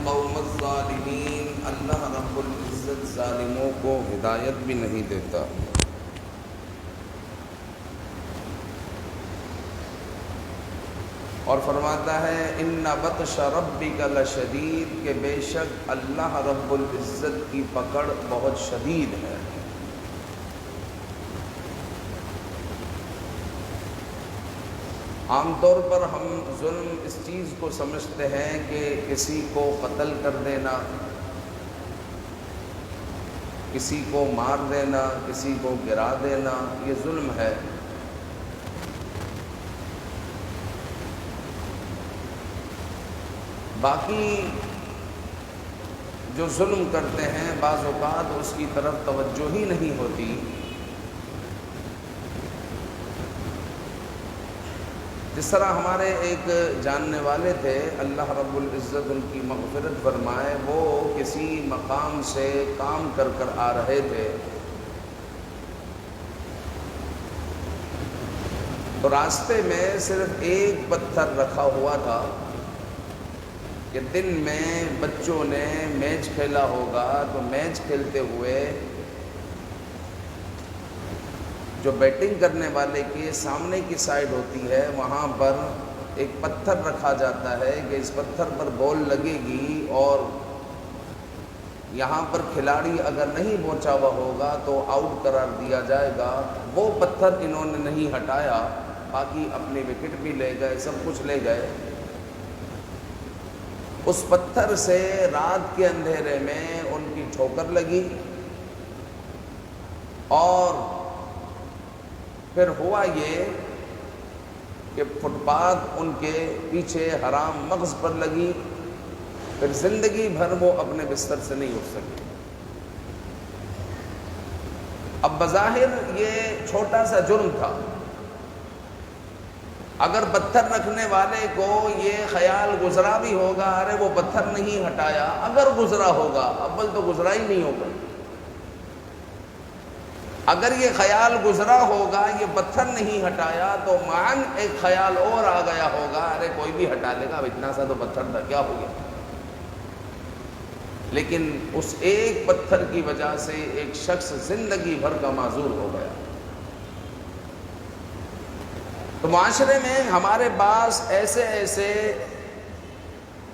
القوم الظالمین، اللہ رب العزت ظالموں کو ہدایت بھی نہیں دیتا۔ اور فرماتا ہے ان بطش ربک لشدید، کہ بے شک اللہ رب العزت کی پکڑ بہت شدید ہے۔ عام طور پر ہم ظلم اس چیز کو سمجھتے ہیں کہ کسی کو قتل کر دینا، کسی کو مار دینا، کسی کو گرا دینا، یہ ظلم ہے۔ باقی جو ظلم کرتے ہیں بعض اوقات اس کی طرف توجہ ہی نہیں ہوتی۔ جس طرح ہمارے ایک جاننے والے تھے، اللہ رب العزت ان کی مغفرت فرمائے، وہ کسی مقام سے کام کر کر آ رہے تھے، تو راستے میں صرف ایک پتھر رکھا ہوا تھا کہ دن میں بچوں نے میچ کھیلا ہوگا، تو میچ کھیلتے ہوئے جو بیٹنگ کرنے والے کی سامنے کی سائیڈ ہوتی ہے، وہاں پر ایک پتھر رکھا جاتا ہے کہ اس پتھر پر بال لگے گی اور یہاں پر کھلاڑی اگر نہیں پہنچا ہوا ہوگا تو آؤٹ قرار دیا جائے گا۔ وہ پتھر انہوں نے نہیں ہٹایا، باقی اپنی وکٹ بھی لے گئے، سب کچھ لے گئے۔ اس پتھر سے رات کے اندھیرے میں ان کی ٹھوکر لگی، اور پھر ہوا یہ کہ فٹ پاتھ ان کے پیچھے حرام مغز پر لگی، پھر زندگی بھر وہ اپنے بستر سے نہیں اٹھ سکے۔ اب بظاہر یہ چھوٹا سا جرم تھا، اگر پتھر رکھنے والے کو یہ خیال گزرا بھی ہوگا ارے وہ پتھر نہیں ہٹایا، اگر گزرا ہوگا، اول تو گزرا ہی نہیں ہوگا، اگر یہ خیال گزرا ہوگا یہ پتھر نہیں ہٹایا تو معاً ایک خیال اور آ گیا ہوگا ارے کوئی بھی ہٹا لے گا، اب اتنا سا تو پتھر تھا، کیا ہو گیا۔ لیکن اس ایک پتھر کی وجہ سے ایک شخص زندگی بھر کا معذور ہو گیا۔ تو معاشرے میں ہمارے پاس ایسے ایسے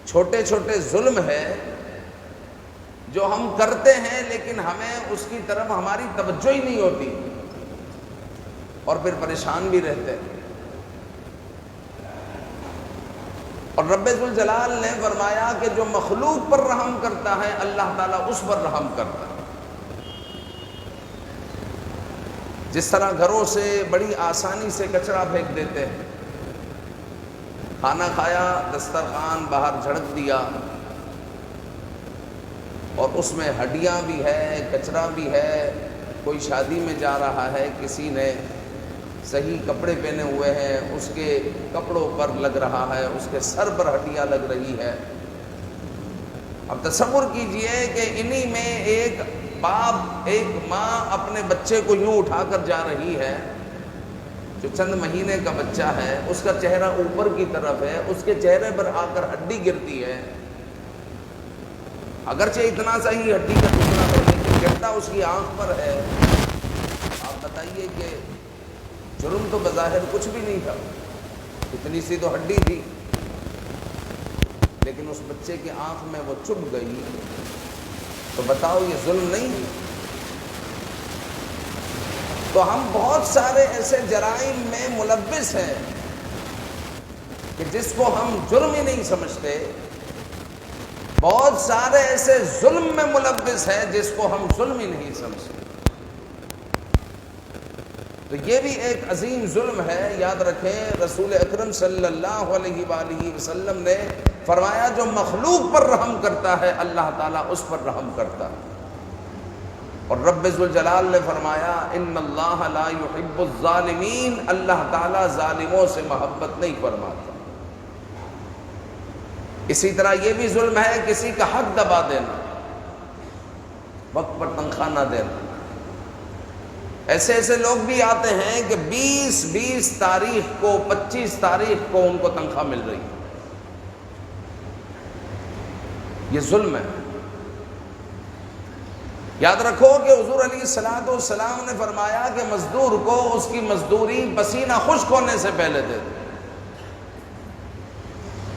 چھوٹے چھوٹے ظلم ہے جو ہم کرتے ہیں، لیکن ہمیں اس کی طرف ہماری توجہ ہی نہیں ہوتی، اور پھر پریشان بھی رہتے ہیں۔ اور رب ذوالجلال نے فرمایا کہ جو مخلوق پر رحم کرتا ہے اللہ تعالیٰ اس پر رحم کرتا ہے۔ جس طرح گھروں سے بڑی آسانی سے کچرا پھینک دیتے ہیں، کھانا کھایا دسترخوان باہر جھڑک دیا، اور اس میں ہڈیاں بھی ہے، کچرا بھی ہے، کوئی شادی میں جا رہا ہے، کسی نے صحیح کپڑے پہنے ہوئے ہیں، اس کے کپڑوں پر لگ رہا ہے، اس کے سر پر ہڈیاں لگ رہی ہے۔ اب تصور کیجئے کہ انہی میں ایک باپ، ایک ماں اپنے بچے کو یوں اٹھا کر جا رہی ہے، جو چند مہینے کا بچہ ہے، اس کا چہرہ اوپر کی طرف ہے، اس کے چہرے پر آ کر ہڈی گرتی ہے، اگرچہ اتنا سا ہی ہڈی کا ٹکڑا ہے لیکن گرتا اس کی آنکھ پر ہے۔ آپ بتائیے کہ جرم تو بظاہر کچھ بھی نہیں تھا، اتنی سی تو ہڈی تھی، لیکن اس بچے کی آنکھ میں وہ چبھ گئی، تو بتاؤ یہ ظلم نہیں؟ تو ہم بہت سارے ایسے جرائم میں ملوث ہیں کہ جس کو ہم جرم ہی نہیں سمجھتے، بہت سارے ایسے ظلم میں ملوث ہیں جس کو ہم ظلم ہی نہیں سمجھتے۔ تو یہ بھی ایک عظیم ظلم ہے، یاد رکھیں رسول اکرم صلی اللہ علیہ وآلہ وسلم نے فرمایا جو مخلوق پر رحم کرتا ہے اللہ تعالیٰ اس پر رحم کرتا ہے، اور رب ذوالجلال نے فرمایا ان اللہ لا يحب الظالمین، اللہ تعالیٰ ظالموں سے محبت نہیں فرماتا۔ اسی طرح یہ بھی ظلم ہے کسی کا حق دبا دینا، وقت پر تنخواہ نہ دینا۔ ایسے ایسے لوگ بھی آتے ہیں کہ 20 تاریخ کو 25 تاریخ کو ان کو تنخواہ مل رہی ہے، یہ ظلم ہے۔ یاد رکھو کہ حضور علیہ الصلوۃ والسلام نے فرمایا کہ مزدور کو اس کی مزدوری پسینہ خشک ہونے سے پہلے دے دو،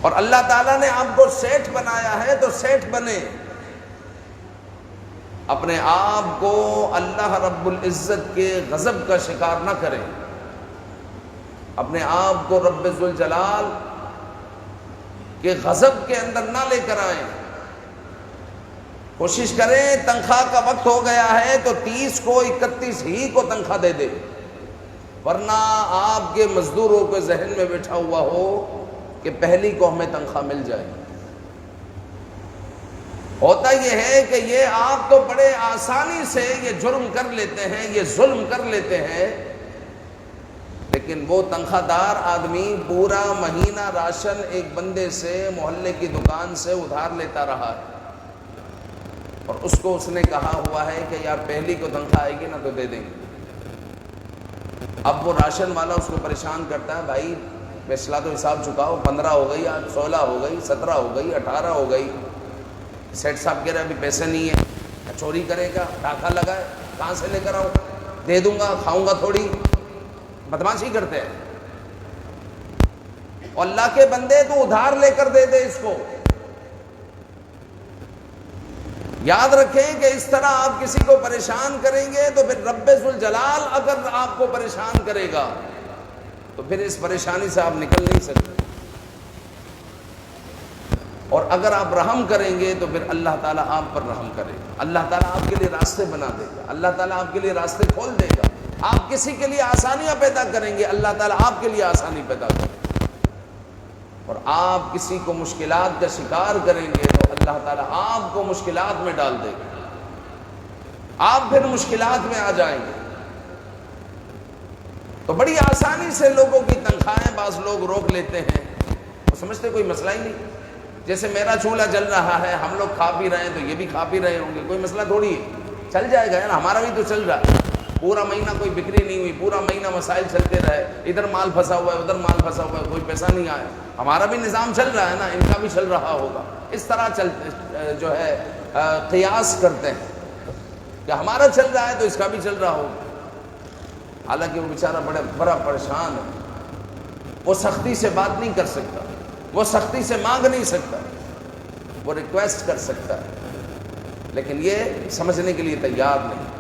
اور اللہ تعالیٰ نے آپ کو سیٹھ بنایا ہے تو سیٹھ بنے، اپنے آپ کو اللہ رب العزت کے غضب کا شکار نہ کریں، اپنے آپ کو رب ذوالجلال کے غضب کے اندر نہ لے کر آئیں۔ کوشش کریں تنخواہ کا وقت ہو گیا ہے تو 30 کو 31 ہی کو تنخواہ دے دے، ورنہ آپ کے مزدوروں کے ذہن میں بیٹھا ہوا ہو کہ پہلی کو ہمیں تنخواہ مل جائے۔ ہوتا یہ ہے کہ یہ آپ تو بڑے آسانی سے یہ جرم کر لیتے ہیں، یہ ظلم کر لیتے ہیں، لیکن وہ تنخواہ دار آدمی پورا مہینہ راشن ایک بندے سے محلے کی دکان سے ادھار لیتا رہا ہے، اور اس کو اس نے کہا ہوا ہے کہ یار پہلی کو تنخواہ آئے گی نا تو دے دیں گے۔ اب وہ راشن والا اس کو پریشان کرتا ہے، بھائی فیصلہ تو حساب چکاؤ، 15 ہو گئی، آج 16 ہو گئی، 17 ہو گئی، 18 ہو گئی۔ سیٹ صاحب کہہ رہے ابھی پیسے نہیں ہیں، چوری کرے گا، ڈاکہ لگائے، کہاں سے لے کر آؤ، دے دوں گا، کھاؤں گا تھوڑی، بدماشی کرتے ہیں۔ اور اللہ کے بندے تو ادھار لے کر دے دے اس کو۔ یاد رکھیں کہ اس طرح آپ کسی کو پریشان کریں گے تو پھر رب ذوالجلال اگر آپ کو پریشان کرے گا تو پھر اس پریشانی سے آپ نکل نہیں سکتے، اور اگر آپ رحم کریں گے تو پھر اللہ تعالیٰ آپ پر رحم کرے گا، اللہ تعالیٰ آپ کے لیے راستے بنا دے گا، اللہ تعالیٰ آپ کے لیے راستے کھول دے گا۔ آپ کسی کے لیے آسانیاں پیدا کریں گے، اللہ تعالیٰ آپ کے لیے آسانی پیدا کرے گا، اور آپ کسی کو مشکلات کا شکار کریں گے تو اللہ تعالیٰ آپ کو مشکلات میں ڈال دے گا، آپ پھر مشکلات میں آ جائیں گے۔ تو بڑی آسانی سے لوگوں کی تنخواہیں بعض لوگ روک لیتے ہیں، وہ سمجھتے کوئی مسئلہ ہی نہیں، جیسے میرا چولہا جل رہا ہے، ہم لوگ کھا پی رہے ہیں تو یہ بھی کھا پی رہے ہوں گے، کوئی مسئلہ تھوڑی ہے، چل جائے گا نا، ہمارا بھی تو چل رہا ہے، پورا مہینہ کوئی بکری نہیں ہوئی، پورا مہینہ مسائل چلتے رہے، ادھر مال پھنسا ہوا ہے، ادھر مال پھنسا ہوا ہے، کوئی پیسہ نہیں آیا، ہمارا بھی نظام چل رہا ہے نا، ان کا بھی چل رہا ہوگا۔ اس طرح چلتے جو ہے قیاس کرتے ہیں کہ ہمارا چل رہا ہے تو اس کا بھی چل رہا ہوگا، حالانکہ وہ بیچارہ بڑا پریشان ہے، وہ سختی سے بات نہیں کر سکتا، وہ سختی سے مانگ نہیں سکتا، وہ ریکویسٹ کر سکتا ہے، لیکن یہ سمجھنے کے لیے تیار نہیں۔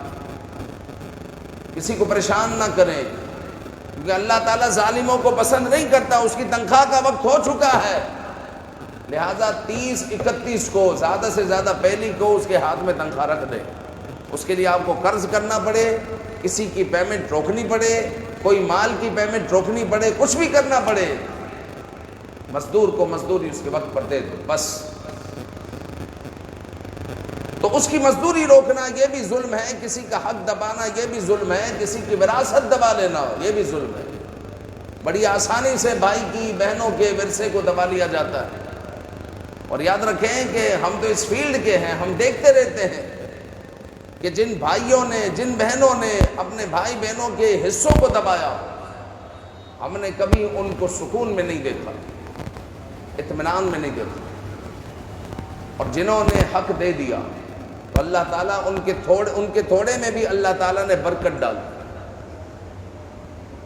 کسی کو پریشان نہ کریں، کیونکہ اللہ تعالیٰ ظالموں کو پسند نہیں کرتا، اس کی تنخواہ کا وقت ہو چکا ہے، لہذا 30 31 کو زیادہ سے زیادہ پہلی کو اس کے ہاتھ میں تنخواہ رکھ دیں، اس کے لیے آپ کو قرض کرنا پڑے، کسی کی پیمنٹ روکنی پڑے، کوئی مال کی پیمنٹ روکنی پڑے، کچھ بھی کرنا پڑے، مزدور کو مزدوری اس کے وقت پر دے دو بس۔ تو اس کی مزدوری روکنا یہ بھی ظلم ہے، کسی کا حق دبانا یہ بھی ظلم ہے، کسی کی وراثت دبا لینا یہ بھی ظلم ہے۔ بڑی آسانی سے بھائی کی بہنوں کے ورثے کو دبا لیا جاتا ہے، اور یاد رکھیں کہ ہم تو اس فیلڈ کے ہیں، ہم دیکھتے رہتے ہیں کہ جن بھائیوں نے جن بہنوں نے اپنے بھائی بہنوں کے حصوں کو دبایا، ہم نے کبھی ان کو سکون میں نہیں دیکھا، اطمینان میں نہیں دیکھا، اور جنہوں نے حق دے دیا تو اللہ تعالیٰ ان کے تھوڑے میں بھی اللہ تعالیٰ نے برکت ڈال دی۔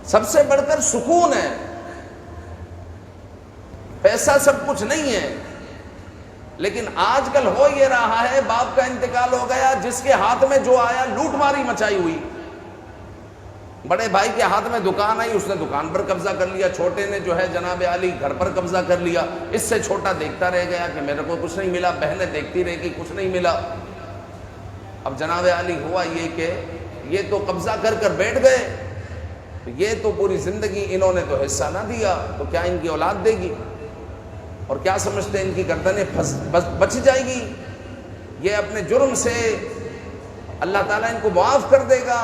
سب سے بڑھ کر سکون ہے، پیسہ سب کچھ نہیں ہے، لیکن آج کل ہو یہ رہا ہے، باپ کا انتقال ہو گیا، جس کے ہاتھ میں جو آیا لوٹ ماری مچائی ہوئی، بڑے بھائی کے ہاتھ میں دکان آئی، اس نے دکان پر قبضہ کر لیا، چھوٹے نے جو ہے جناب علی گھر پر قبضہ کر لیا، اس سے چھوٹا دیکھتا رہ گیا کہ میرے کو کچھ نہیں ملا، بہنیں دیکھتی رہ گئی کچھ نہیں ملا۔ اب جناب علی ہوا یہ کہ یہ تو قبضہ کر کر بیٹھ گئے، یہ تو پوری زندگی انہوں نے تو حصہ نہ دیا، تو کیا ان کی اولاد دے گی؟ اور کیا سمجھتے ہیں ان کی گردنیں بچ جائے گی؟ یہ اپنے جرم سے اللہ تعالیٰ ان کو معاف کر دے گا۔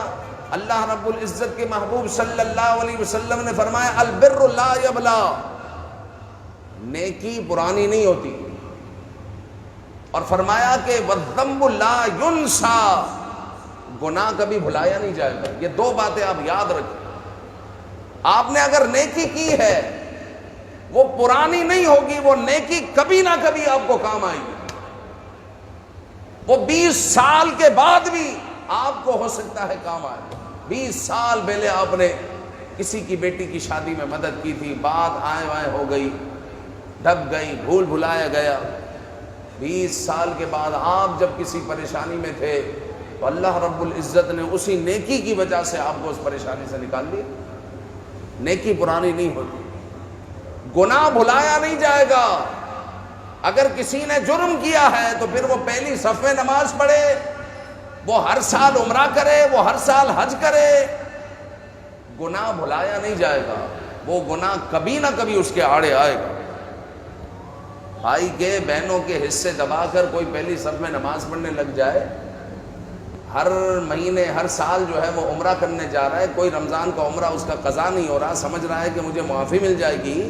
اللہ رب العزت کے محبوب صلی اللہ علیہ وسلم نے فرمایا البر لا یبلا، نیکی پرانی نہیں ہوتی، اور فرمایا کہ والذنب لا ینسا، گناہ کبھی بھلایا نہیں جائے گا۔ یہ دو باتیں آپ یاد رکھیں، آپ نے اگر نیکی کی ہے وہ پرانی نہیں ہوگی، وہ نیکی کبھی نہ کبھی آپ کو کام آئے گی۔ وہ 20 سال کے بعد بھی آپ کو ہو سکتا ہے کام آئے. 20 سال پہلے آپ نے کسی کی بیٹی کی شادی میں مدد کی تھی، بات آئے وائے ہو گئی، دب گئی، بھول بھلایا گیا. 20 سال کے بعد آپ جب کسی پریشانی میں تھے تو اللہ رب العزت نے اسی نیکی کی وجہ سے آپ کو اس پریشانی سے نکال دیا. نیکی پرانی نہیں ہوتی، گناہ بھلایا نہیں جائے گا. اگر کسی نے جرم کیا ہے تو پھر وہ پہلی صف میں نماز پڑھے، وہ ہر سال عمرہ کرے، وہ ہر سال حج کرے، گناہ بھلایا نہیں جائے گا. وہ گناہ کبھی نہ کبھی اس کے آڑے آئے گا. بھائی کے بہنوں کے حصے دبا کر کوئی پہلی صف میں نماز پڑھنے لگ جائے، ہر مہینے ہر سال جو ہے وہ عمرہ کرنے جا رہا ہے، کوئی رمضان کا عمرہ اس کا قضا نہیں ہو رہا، سمجھ رہا ہے کہ مجھے معافی مل جائے گی،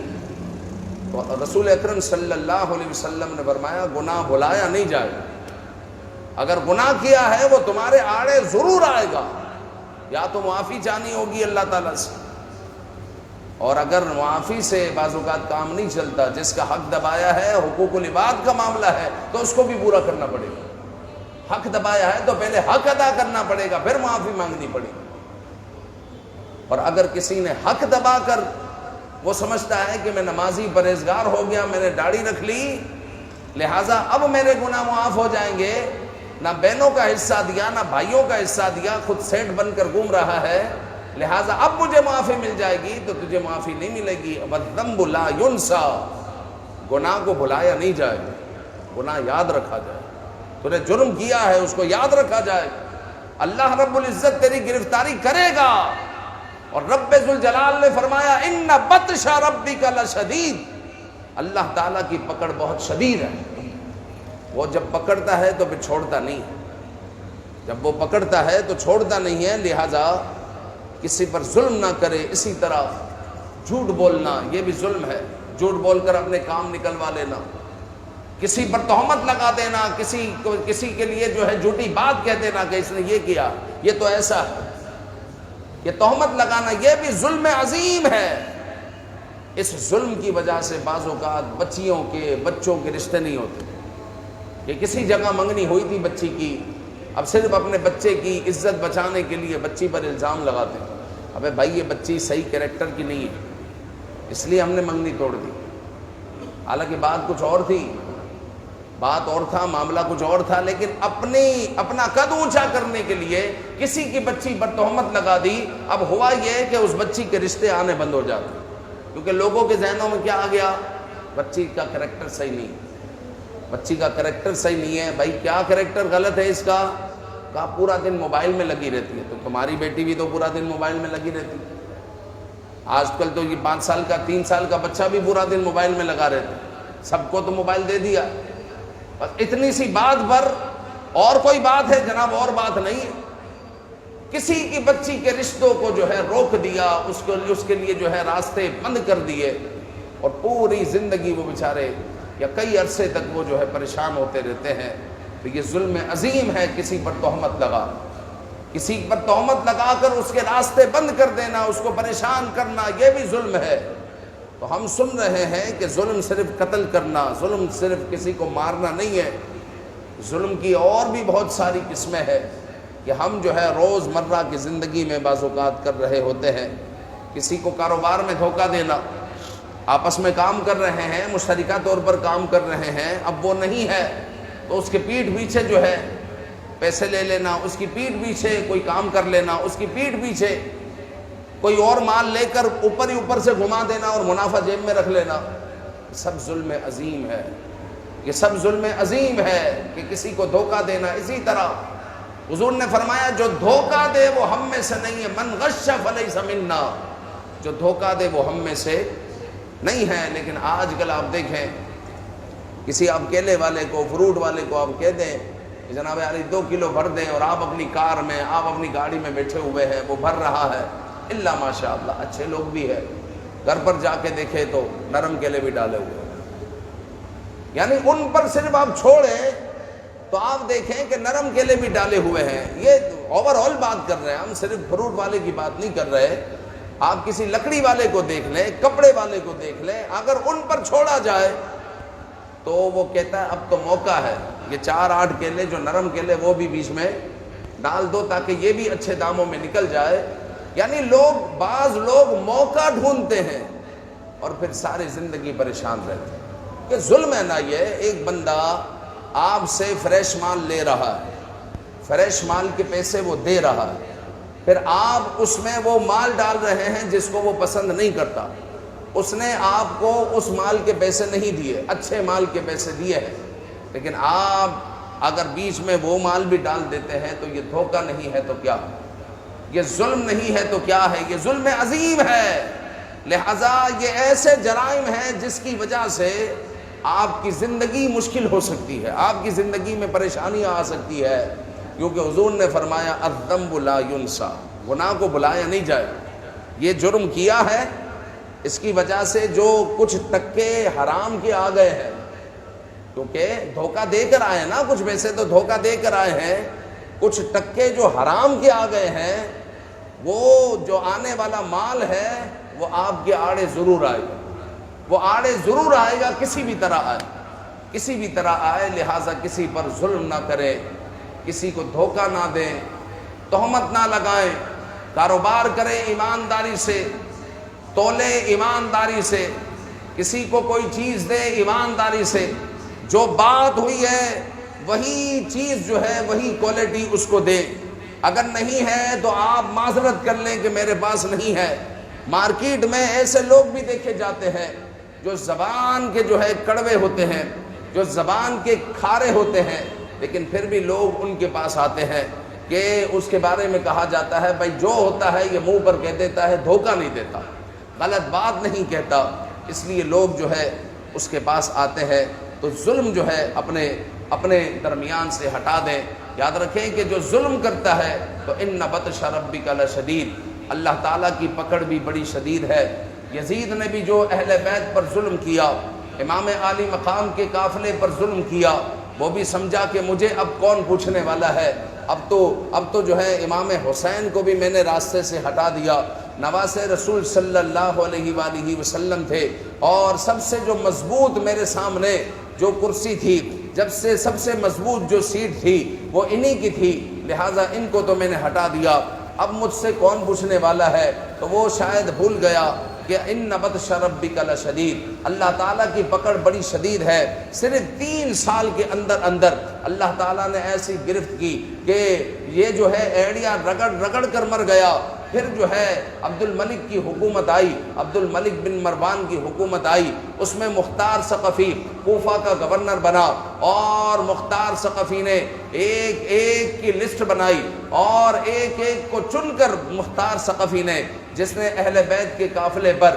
تو رسول اکرم صلی اللہ علیہ وسلم نے فرمایا گناہ بھلایا نہیں جائے گا. اگر گناہ کیا ہے وہ تمہارے آڑے ضرور آئے گا، یا تو معافی چاہنی ہوگی اللہ تعالیٰ سے، اور اگر معافی سے بعض اوقات کام نہیں چلتا، جس کا حق دبایا ہے، حقوق العباد کا معاملہ ہے، تو اس کو بھی پورا کرنا پڑے گا. حق دبایا ہے تو پہلے حق ادا کرنا پڑے گا، پھر معافی مانگنی پڑے گی. اور اگر کسی نے حق دبا کر وہ سمجھتا ہے کہ میں نمازی پرہیزگار ہو گیا، میں نے داڑھی رکھ لی، لہٰذا اب میرے گناہ معاف ہو جائیں گے، نہ بہنوں کا حصہ دیا نہ بھائیوں کا حصہ دیا، خود سیٹ بن کر گھوم رہا ہے، لہٰذا اب مجھے معافی مل جائے گی، تو تجھے معافی نہیں ملے گی. وَالذَّنبُ لَا يُنْسَى، گناہ کو بھلایا نہیں جائے گا، گناہ یاد رکھا جائے. تو نے جرم کیا ہے اس کو یاد رکھا جائے. اللہ رب العزت تیری گرفتاری کرے گا. اور رب ذوالجلال نے فرمایا ان بطش ربک لشدید، اللہ تعالیٰ کی پکڑ بہت شدید ہے. وہ جب پکڑتا ہے تو پھر چھوڑتا نہیں، جب وہ پکڑتا ہے تو چھوڑتا نہیں ہے. لہذا کسی پر ظلم نہ کرے. اسی طرح جھوٹ بولنا یہ بھی ظلم ہے، جھوٹ بول کر اپنے کام نکلوا لینا، کسی پر تہمت لگا دینا، کسی کے لیے جو ہے جھوٹی بات کہہ دینا کہ اس نے یہ کیا، یہ تو ایسا ہے، یہ تہمت لگانا یہ بھی ظلم عظیم ہے. اس ظلم کی وجہ سے بعض اوقات بچوں کے رشتے نہیں ہوتے. کہ کسی جگہ منگنی ہوئی تھی بچی کی، اب صرف اپنے بچے کی عزت بچانے کے لیے بچی پر الزام لگاتے ہیں، ابے بھائی یہ بچی صحیح کریکٹر کی نہیں ہے اس لیے ہم نے منگنی توڑ دی. حالانکہ بات کچھ اور تھی، بات اور تھا، معاملہ کچھ اور تھا، لیکن اپنا قد اونچا کرنے کے لیے کسی کی بچی پر تہمت لگا دی. اب ہوا یہ کہ اس بچی کے رشتے آنے بند ہو جاتے، کیونکہ لوگوں کے ذہنوں میں کیا آ گیا، بچی کا کریکٹر صحیح نہیں، بچی کا کریکٹر صحیح نہیں ہے. بھائی کیا کریکٹر غلط ہے اس کا؟ کہا پورا دن موبائل میں لگی رہتی ہے. تو تمہاری بیٹی بھی تو پورا دن موبائل میں لگی رہتی ہے. آج کل تو یہ 5 سال کا 3 سال کا بچہ بھی پورا دن موبائل میں لگا رہتا ہے. سب کو تو موبائل دے دیا. بس اتنی سی بات پر اور کوئی بات ہے جناب؟ اور بات نہیں ہے. کسی کی بچی کے رشتوں کو جو ہے روک دیا، اس کے لیے جو ہے راستے بند کر دیے، اور پوری زندگی وہ بیچارے یا کئی عرصے تک وہ جو ہے پریشان ہوتے رہتے ہیں. تو یہ ظلم عظیم ہے. کسی پر تہمت لگا کر اس کے راستے بند کر دینا، اس کو پریشان کرنا، یہ بھی ظلم ہے. تو ہم سن رہے ہیں کہ ظلم صرف قتل کرنا، ظلم صرف کسی کو مارنا نہیں ہے. ظلم کی اور بھی بہت ساری قسمیں ہیں کہ ہم جو ہے روز مرہ کی زندگی میں بعض اوقات کر رہے ہوتے ہیں. کسی کو کاروبار میں دھوکہ دینا، آپس میں کام کر رہے ہیں، مشترکہ طور پر کام کر رہے ہیں، اب وہ نہیں ہے تو اس کے پیٹھ پیچھے جو ہے پیسے لے لینا، اس کی پیٹھ پیچھے کوئی کام کر لینا، اس کی پیٹھ پیچھے کوئی اور مال لے کر اوپر ہی اوپر سے گھما دینا اور منافع جیب میں رکھ لینا. یہ سب ظلم عظیم ہے. یہ سب ظلم عظیم ہے کہ کسی کو دھوکہ دینا. اسی طرح حضور نے فرمایا جو دھوکہ دے وہ ہم میں سے نہیں ہے، من غش فلیس منا، جو دھوکہ دے وہ ہم میں سے نہیں ہے. لیکن آج کل آپ دیکھیں کسی آپ کیلے والے کو، فروٹ والے کو آپ کہہ دیں کہ جناب یار 2 کلو بھر دیں، اور آپ اپنی کار میں، آپ اپنی گاڑی میں بیٹھے ہوئے ہیں، وہ بھر رہا ہے. اللہ ماشاء اللہ اچھے لوگ بھی ہیں، گھر پر جا کے دیکھے تو نرم کیلے بھی ڈالے ہوئے ہیں. یعنی ان پر صرف آپ چھوڑیں تو آپ دیکھیں کہ نرم کیلے بھی ڈالے ہوئے ہیں. یہ اوور آل بات کر رہے ہیں ہم، صرف فروٹ والے کی بات نہیں کر رہے. آپ کسی لکڑی والے کو دیکھ لیں، کپڑے والے کو دیکھ لیں، اگر ان پر چھوڑا جائے تو وہ کہتا ہے اب تو موقع ہے. یہ 4-8 کیلے جو نرم کیلے وہ بھی بیچ میں ڈال دو تاکہ یہ بھی اچھے داموں میں نکل جائے. یعنی بعض لوگ موقع ڈھونڈتے ہیں اور پھر ساری زندگی پریشان رہتے ہیں. کہ ظلم ہے نا یہ. ایک بندہ آپ سے فریش مال لے رہا ہے, فریش مال کے پیسے وہ دے رہا ہے, پھر آپ اس میں وہ مال ڈال رہے ہیں جس کو وہ پسند نہیں کرتا. اس نے آپ کو اس مال کے پیسے نہیں دیے, اچھے مال کے پیسے دیے ہیں, لیکن آپ اگر بیچ میں وہ مال بھی ڈال دیتے ہیں تو یہ دھوکہ نہیں ہے تو کیا, یہ ظلم نہیں ہے تو کیا ہے, یہ ظلم عظیم ہے. لہذا یہ ایسے جرائم ہیں جس کی وجہ سے آپ کی زندگی مشکل ہو سکتی ہے, آپ کی زندگی میں پریشانیاں آ سکتی ہے, کیونکہ حضور نے فرمایا الذنب لا ينسى, گناہ کو بلایا نہیں جائے. یہ جرم کیا ہے, اس کی وجہ سے جو کچھ ٹکے حرام کے آ گئے ہیں, کیونکہ دھوکہ دے کر آئے نا, کچھ پیسے تو دھوکہ دے کر آئے ہیں, کچھ ٹکے جو حرام کے آ گئے ہیں, وہ جو آنے والا مال ہے وہ آپ کے آڑے ضرور آئے گا, وہ آڑے ضرور آئے گا, کسی بھی طرح آئے, کسی بھی طرح آئے. لہٰذا کسی پر ظلم نہ کریں, کسی کو دھوکہ نہ دیں, تہمت نہ لگائیں, کاروبار کریں ایمانداری سے, تولے ایمانداری سے, کسی کو کوئی چیز دے ایمانداری سے, جو بات ہوئی ہے وہی چیز جو ہے وہی کوالٹی اس کو دے. اگر نہیں ہے تو آپ معذرت کر لیں کہ میرے پاس نہیں ہے. مارکیٹ میں ایسے لوگ بھی دیکھے جاتے ہیں جو زبان کے جو ہے کڑوے ہوتے ہیں, جو زبان کے کھارے ہوتے ہیں, لیکن پھر بھی لوگ ان کے پاس آتے ہیں کہ اس کے بارے میں کہا جاتا ہے بھائی جو ہوتا ہے یہ منہ پر کہہ دیتا ہے, دھوکہ نہیں دیتا, غلط بات نہیں کہتا, اس لیے لوگ جو ہے اس کے پاس آتے ہیں. تو ظلم جو ہے اپنے درمیان سے ہٹا دیں. یاد رکھیں کہ جو ظلم کرتا ہے تو ان بطش ربک لشدید, اللہ تعالیٰ کی پکڑ بھی بڑی شدید ہے. یزید نے بھی جو اہل بیت پر ظلم کیا, امام عالی مقام کے قافلے پر ظلم کیا, وہ بھی سمجھا کہ مجھے اب کون پوچھنے والا ہے, اب تو جو ہے امام حسین کو بھی میں نے راستے سے ہٹا دیا. نواز رسول صلی اللہ علیہ وآلہ وسلم تھے, اور سب سے جو مضبوط میرے سامنے جو کرسی تھی, جب سے سب سے مضبوط جو سیٹ تھی وہ انہی کی تھی, لہٰذا ان کو تو میں نے ہٹا دیا, اب مجھ سے کون پوچھنے والا ہے. تو وہ شاید بھول گیا کہ ان بطش ربک لشدید, اللہ تعالیٰ کی پکڑ بڑی شدید ہے. صرف 3 سال کے اندر اللہ تعالیٰ نے ایسی گرفت کی کہ یہ جو ہے ایڑیاں رگڑ کر مر گیا. پھر جو ہے عبد الملک کی حکومت آئی, عبد الملک بن مروان کی حکومت آئی, اس میں مختار ثقفی کوفہ کا گورنر بنا, اور مختار ثقفی نے ایک ایک کی لسٹ بنائی, اور ایک ایک کو چن کر مختار ثقفی نے, جس نے اہل بیت کے قافلے پر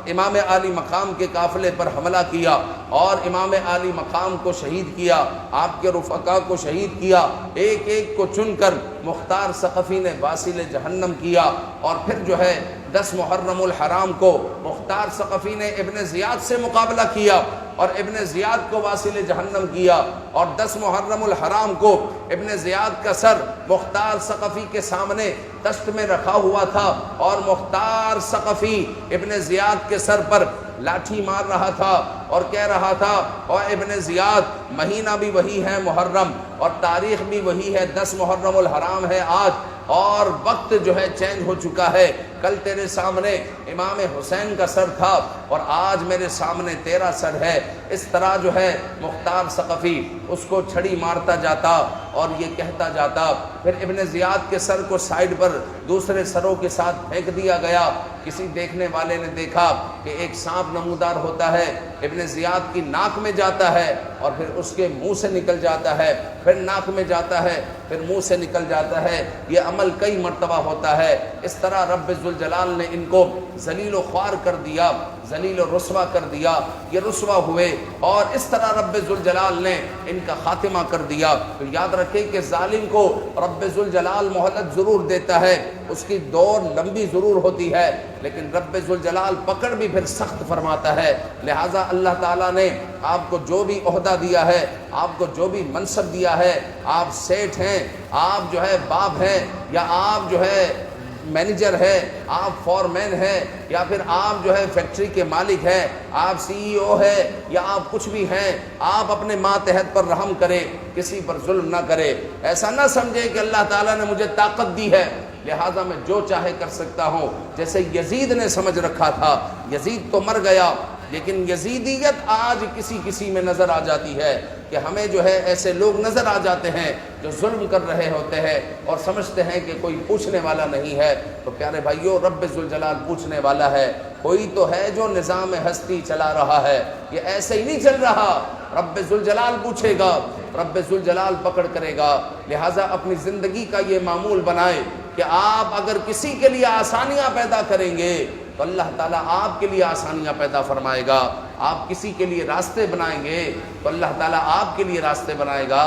امام عالی مقام کے قافلے پر حملہ کیا اور امام عالی مقام کو شہید کیا, آپ کے رفقا کو شہید کیا, ایک ایک کو چن کر مختار ثقفی نے واصل جہنم کیا. اور پھر جو ہے 10 محرم الحرام کو مختار ثقفی نے ابن زیاد سے مقابلہ کیا اور ابن زیاد کو واصل جہنم کیا, اور 10 محرم الحرام کو ابن زیاد کا سر مختار ثقفی کے سامنے تشت میں رکھا ہوا تھا, اور مختار ثقفی ابن زیاد کے سر پر لاٹھی مار رہا تھا اور کہہ رہا تھا اور ابن زیاد مہینہ بھی وہی ہے محرم, اور تاریخ بھی وہی ہے 10 محرم الحرام ہے آج, اور وقت جو ہے چینج ہو چکا ہے. کل تیرے سامنے امام حسین کا سر تھا اور آج میرے سامنے تیرا سر ہے. اس طرح جو ہے مختار ثقفی اس کو چھڑی مارتا جاتا اور یہ کہتا جاتا. پھر ابن زیاد کے سر کو سائیڈ پر دوسرے سروں کے ساتھ پھینک دیا گیا. کسی دیکھنے والے نے دیکھا کہ ایک سانپ نمودار ہوتا ہے, ابن زیاد کی ناک میں جاتا ہے اور پھر اس کے منہ سے نکل جاتا ہے, پھر ناک میں جاتا ہے, پھر منہ سے نکل جاتا ہے. یہ عمل کئی مرتبہ ہوتا ہے. اس طرح رب ذوالجلال نے ان کو ذلیل و خوار کر دیا, ذلیل و رسوا کر دیا, یہ رسوا ہوئے, اور اس طرح رب ذوالجلال نے ان کا خاتمہ کر دیا. تو یاد رکھیں کہ ظالم کو رب ذوالجلال مہلت ضرور دیتا ہے, اس کی دور لمبی ضرور ہوتی ہے, لیکن رب ذوالجلال پکڑ بھی پھر سخت فرماتا ہے. لہٰذا اللہ تعالیٰ نے آپ کو جو بھی عہدہ دیا ہے, آپ کو جو بھی منصب دیا ہے, آپ سیٹھ ہیں, آپ جو ہے باپ ہیں, یا آپ جو ہے مینیجر ہے، آپ فورمین ہیں، یا پھر آپ جو ہے فیکٹری کے مالک ہیں، آپ سی ای او ہے، یا آپ کچھ بھی ہیں، آپ اپنے ماتحت پر رحم کرے، کسی پر ظلم نہ کرے. ایسا نہ سمجھے کہ اللہ تعالیٰ نے مجھے طاقت دی ہے لہٰذا میں جو چاہے کر سکتا ہوں. جیسے یزید نے سمجھ رکھا تھا، یزید تو مر گیا لیکن یزیدیت آج کسی میں نظر آ جاتی ہے کہ ہمیں جو ہے ایسے لوگ نظر آ جاتے ہیں جو ظلم کر رہے ہوتے ہیں اور سمجھتے ہیں کہ کوئی پوچھنے والا نہیں ہے. تو پیارے بھائیو، رب ذوالجلال پوچھنے والا ہے. کوئی تو ہے جو نظام ہستی چلا رہا ہے، یہ ایسے ہی نہیں چل رہا. رب ذوالجلال پوچھے گا، رب ذوالجلال پکڑ کرے گا. لہٰذا اپنی زندگی کا یہ معمول بنائے کہ آپ اگر کسی کے لیے آسانیاں پیدا کریں گے تو اللہ تعالیٰ آپ کے لیے آسانیاں پیدا فرمائے گا. آپ کسی کے لیے راستے بنائیں گے تو اللہ تعالیٰ آپ کے لیے راستے بنائے گا.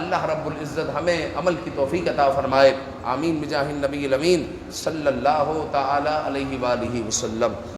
اللہ رب العزت ہمیں عمل کی توفیق عطا فرمائے. آمین بجاہ النبی الامین صلی اللہ تعالی علیہ وآلہ وسلم.